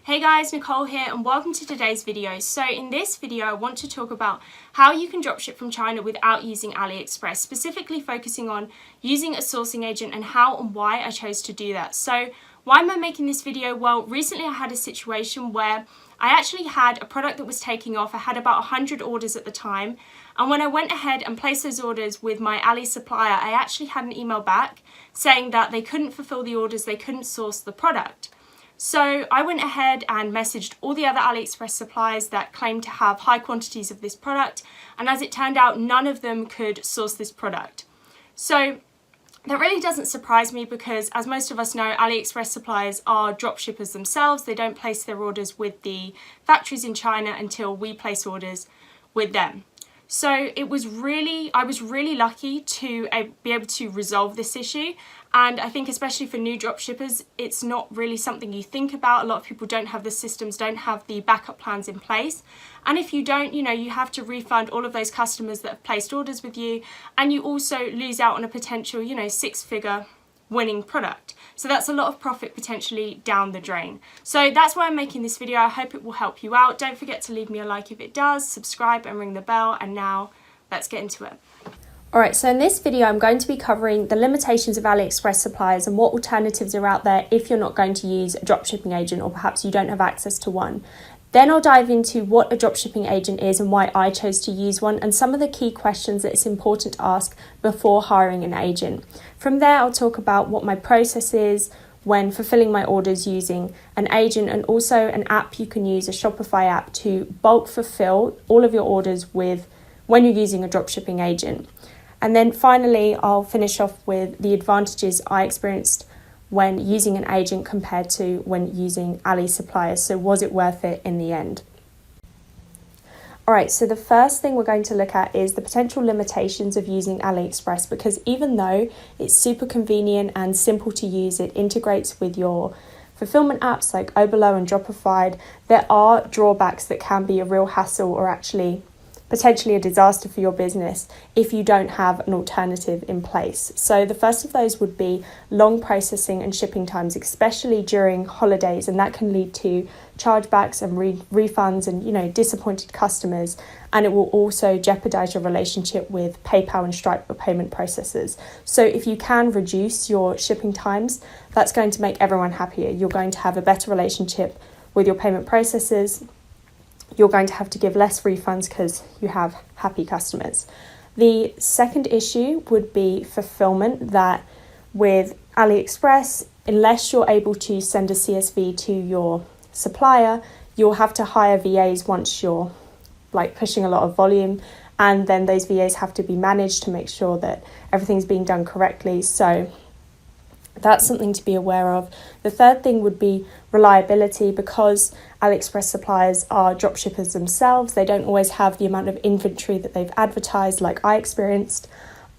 Hey guys, Nicole here and welcome to today's video. So in this video I want to talk about how you can dropship from China without using Aliexpress, specifically focusing on using a sourcing agent and how and why I chose to do that. So why am I making this video? Well, recently I had a situation where I actually had a product that was taking off. I had about 100 orders at the time, and when I went ahead and placed those orders with my Ali supplier, I actually had an email back saying that they couldn't fulfill the orders, they couldn't source the product. So I went ahead and messaged all the other AliExpress suppliers that claimed to have high quantities of this product, and as it turned out, none of them could source this product. So that really doesn't surprise me because, as most of us know, AliExpress suppliers are dropshippers themselves. They don't place their orders with the factories in China until we place orders with them. So I was really lucky to be able to resolve this issue, and I think especially for new dropshippers, it's not really something you think about. A lot of people don't have the systems, don't have the backup plans in place, and if you don't, you have to refund all of those customers that have placed orders with you, and you also lose out on a potential, six-figure winning product. So that's a lot of profit potentially down the drain. So that's why I'm making this video. I hope it will help you out. Don't forget to leave me a like if it does, subscribe and ring the bell, and now let's get into it. Alright, so in this video I'm going to be covering the limitations of AliExpress suppliers and what alternatives are out there if you're not going to use a dropshipping agent, or perhaps you don't have access to one. Then I'll dive into what a dropshipping agent is and why I chose to use one, and some of the key questions that it's important to ask before hiring an agent. From there, I'll talk about what my process is when fulfilling my orders using an agent, and also an app you can use, a Shopify app, to bulk fulfill all of your orders with when you're using a dropshipping agent. And then finally, I'll finish off with the advantages I experienced when using an agent compared to when using Ali suppliers. So was it worth it in the end? Alright, so the first thing we're going to look at is the potential limitations of using AliExpress, because even though it's super convenient and simple to use, it integrates with your fulfillment apps like Oberlo and Dropify, there are drawbacks that can be a real hassle, or actually potentially a disaster for your business if you don't have an alternative in place. So the first of those would be long processing and shipping times, especially during holidays, and that can lead to chargebacks and refunds and disappointed customers, and it will also jeopardize your relationship with PayPal and Stripe payment processors. So if you can reduce your shipping times, that's going to make everyone happier. You're going to have a better relationship with your payment processors. You're going to have to give less refunds because you have happy customers. The second issue would be fulfillment, that with AliExpress, unless you're able to send a CSV to your supplier, you'll have to hire VAs once you're pushing a lot of volume, and then those VAs have to be managed to make sure that everything's being done correctly. So that's something to be aware of. The third thing would be reliability, because AliExpress suppliers are dropshippers themselves. They don't always have the amount of inventory that they've advertised like I experienced.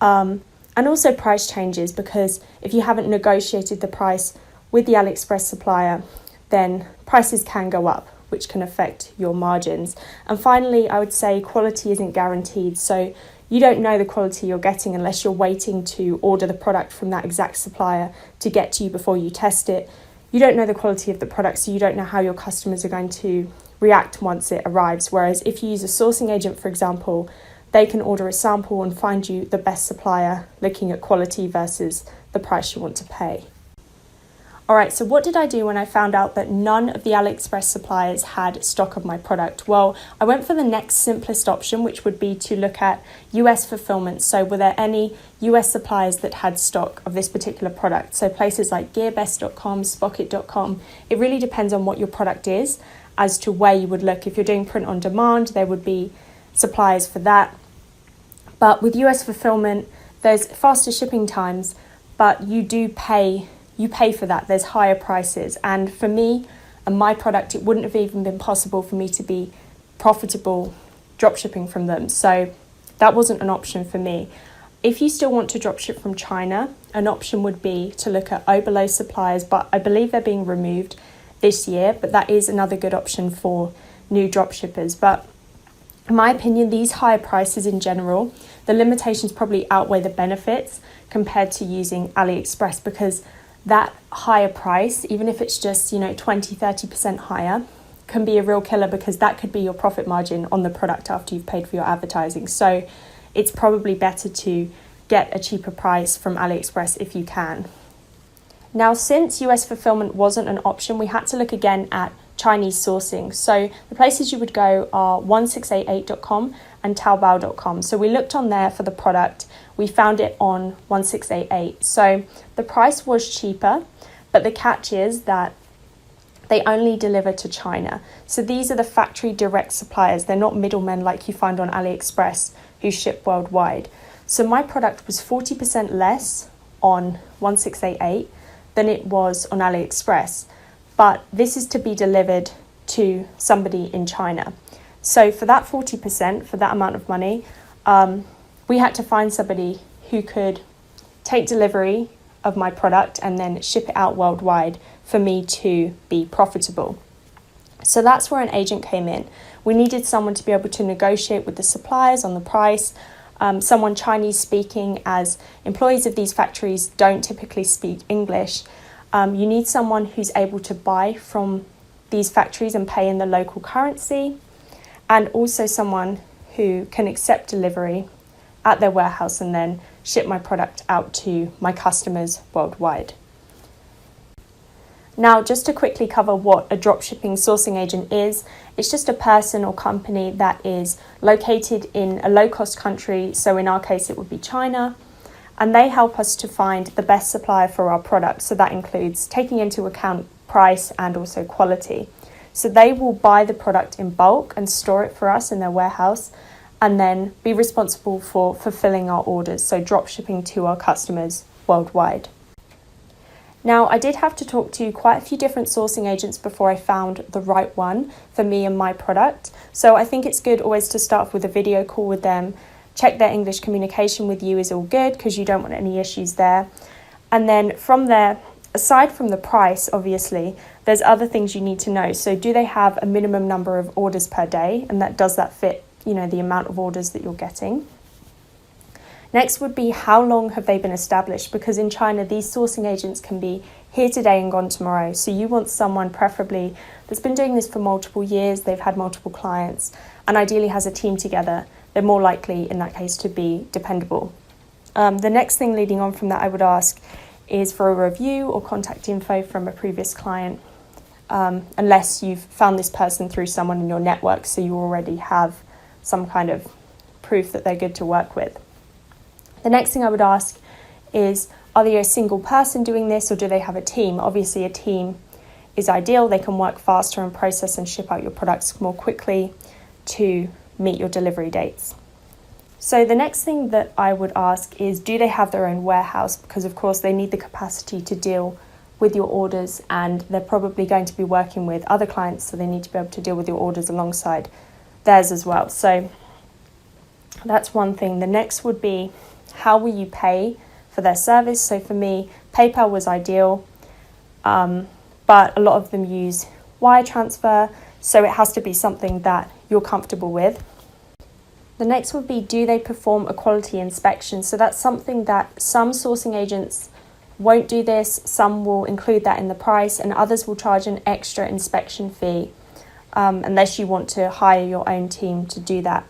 And also price changes, because if you haven't negotiated the price with the AliExpress supplier, then prices can go up, which can affect your margins. And finally, I would say quality isn't guaranteed. So you don't know the quality you're getting unless you're waiting to order the product from that exact supplier to get to you before you test it. You don't know the quality of the product, so you don't know how your customers are going to react once it arrives. Whereas if you use a sourcing agent, for example, they can order a sample and find you the best supplier looking at quality versus the price you want to pay. Alright, so what did I do when I found out that none of the AliExpress suppliers had stock of my product? Well, I went for the next simplest option, which would be to look at US fulfillment. So were there any US suppliers that had stock of this particular product? So places like gearbest.com, spocket.com. It really depends on what your product is as to where you would look. If you're doing print on demand, there would be suppliers for that. But with US fulfillment, there's faster shipping times, but you pay for that. There's higher prices. And for me and my product, it wouldn't have even been possible for me to be profitable dropshipping from them. So that wasn't an option for me. If you still want to dropship from China, an option would be to look at Oberlo suppliers, but I believe they're being removed this year, but that is another good option for new dropshippers. But in my opinion, these higher prices in general, the limitations probably outweigh the benefits compared to using AliExpress, because that higher price, even if it's just, 20-30% higher, can be a real killer, because that could be your profit margin on the product after you've paid for your advertising. So it's probably better to get a cheaper price from AliExpress if you can. Now, since US fulfillment wasn't an option, we had to look again at Chinese sourcing. So the places you would go are 1688.com and Taobao.com. So we looked on there for the product. We found it on 1688. So the price was cheaper, but the catch is that they only deliver to China. So these are the factory direct suppliers. They're not middlemen like you find on AliExpress who ship worldwide. So my product was 40% less on 1688 than it was on AliExpress. But this is to be delivered to somebody in China. So for that 40%, for that amount of money, we had to find somebody who could take delivery of my product and then ship it out worldwide for me to be profitable. So that's where an agent came in. We needed someone to be able to negotiate with the suppliers on the price, someone Chinese speaking, as employees of these factories don't typically speak English. You need someone who's able to buy from these factories and pay in the local currency, and also someone who can accept delivery at their warehouse and then ship my product out to my customers worldwide. Now, just to quickly cover what a dropshipping sourcing agent is, it's just a person or company that is located in a low-cost country, so in our case it would be China, and they help us to find the best supplier for our product. So that includes taking into account price and also quality. So they will buy the product in bulk and store it for us in their warehouse, and then be responsible for fulfilling our orders, so drop shipping to our customers worldwide. Now, I did have to talk to quite a few different sourcing agents before I found the right one for me and my product. So I think it's good always to start with a video call with them, check their English communication with you is all good, because you don't want any issues there. And then from there, aside from the price, obviously, there's other things you need to know. So do they have a minimum number of orders per day? And does that fit, the amount of orders that you're getting? Next would be, how long have they been established? Because in China, these sourcing agents can be here today and gone tomorrow. So you want someone preferably that's been doing this for multiple years, they've had multiple clients, and ideally has a team together. They're more likely in that case to be dependable. The next thing leading on from that I would ask is for a review or contact info from a previous client, unless you've found this person through someone in your network, so you already have some kind of proof that they're good to work with. The next thing I would ask is, are they a single person doing this, or do they have a team? Obviously a team is ideal. They can work faster and process and ship out your products more quickly to meet your delivery dates. So the next thing that I would ask is, do they have their own warehouse? Because of course they need the capacity to deal with your orders, and they're probably going to be working with other clients, so they need to be able to deal with your orders alongside theirs as well. So that's one thing. The next would be, how will you pay for their service? So for me, PayPal was ideal, but a lot of them use wire transfer, so it has to be something that you're comfortable with. The next would be, do they perform a quality inspection? So that's something that some sourcing agents won't do this, some will include that in the price, and others will charge an extra inspection fee, unless you want to hire your own team to do that.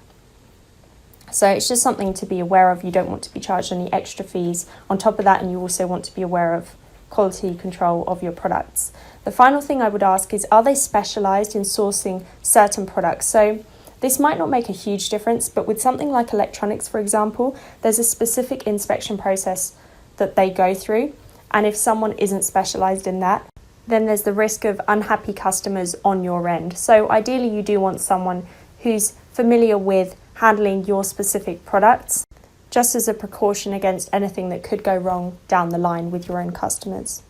So it's just something to be aware of. You don't want to be charged any extra fees on top of that, and you also want to be aware of quality control of your products. The final thing I would ask is, are they specialised in sourcing certain products? So this might not make a huge difference, but with something like electronics, for example, there's a specific inspection process that they go through, and if someone isn't specialised in that, then there's the risk of unhappy customers on your end. So ideally you do want someone who's familiar with handling your specific products, just as a precaution against anything that could go wrong down the line with your own customers.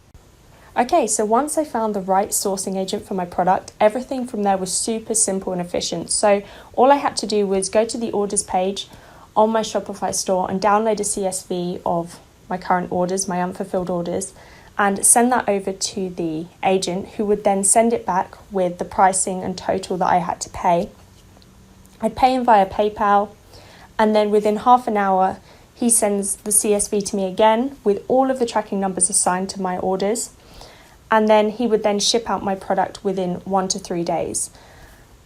Okay, so once I found the right sourcing agent for my product, everything from there was super simple and efficient. So all I had to do was go to the orders page on my Shopify store and download a CSV of my current orders, my unfulfilled orders, and send that over to the agent, who would then send it back with the pricing and total that I had to pay. I'd pay him via PayPal, and then within half an hour, he sends the CSV to me again with all of the tracking numbers assigned to my orders, and then he would then ship out my product within 1 to 3 days.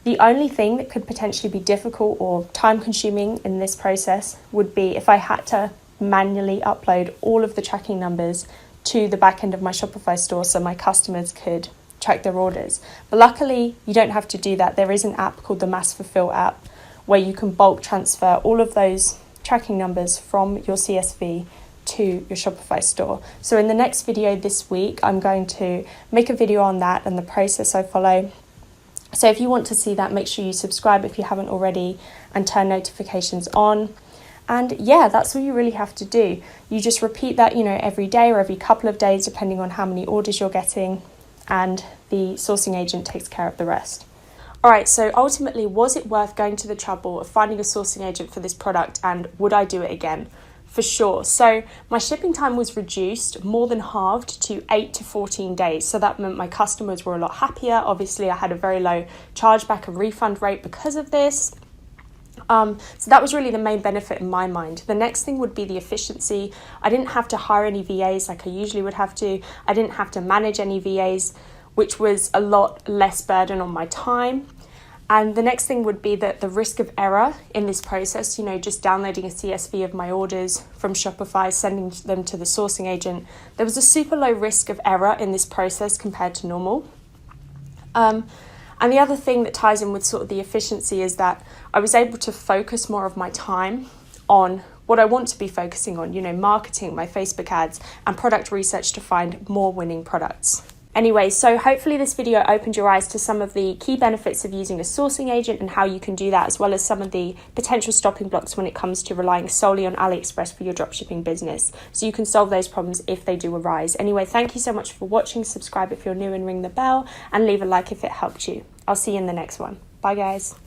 The only thing that could potentially be difficult or time consuming in this process would be if I had to manually upload all of the tracking numbers to the back end of my Shopify store so my customers could track their orders. But luckily, you don't have to do that. There is an app called the Mass Fulfill app where you can bulk transfer all of those tracking numbers from your CSV to your Shopify store. So in the next video this week, I'm going to make a video on that and the process I follow. So if you want to see that, make sure you subscribe if you haven't already and turn notifications on. And yeah, that's all you really have to do. You just repeat that, every day or every couple of days, depending on how many orders you're getting, and the sourcing agent takes care of the rest. All right, so ultimately, was it worth going to the trouble of finding a sourcing agent for this product, and would I do it again? For sure. So my shipping time was reduced, more than halved, to 8 to 14 days. So that meant my customers were a lot happier. Obviously, I had a very low chargeback and refund rate because of this. So that was really the main benefit in my mind. The next thing would be the efficiency. I didn't have to hire any VAs like I usually would have to. I didn't have to manage any VAs, which was a lot less burden on my time. And the next thing would be that the risk of error in this process, just downloading a CSV of my orders from Shopify, sending them to the sourcing agent, there was a super low risk of error in this process compared to normal. And the other thing that ties in with sort of the efficiency is that I was able to focus more of my time on what I want to be focusing on, marketing, my Facebook ads, and product research to find more winning products. Anyway, so hopefully this video opened your eyes to some of the key benefits of using a sourcing agent and how you can do that, as well as some of the potential stopping blocks when it comes to relying solely on Aliexpress for your dropshipping business. So you can solve those problems if they do arise. Anyway, thank you so much for watching. Subscribe if you're new and ring the bell, and leave a like if it helped you. I'll see you in the next one. Bye guys.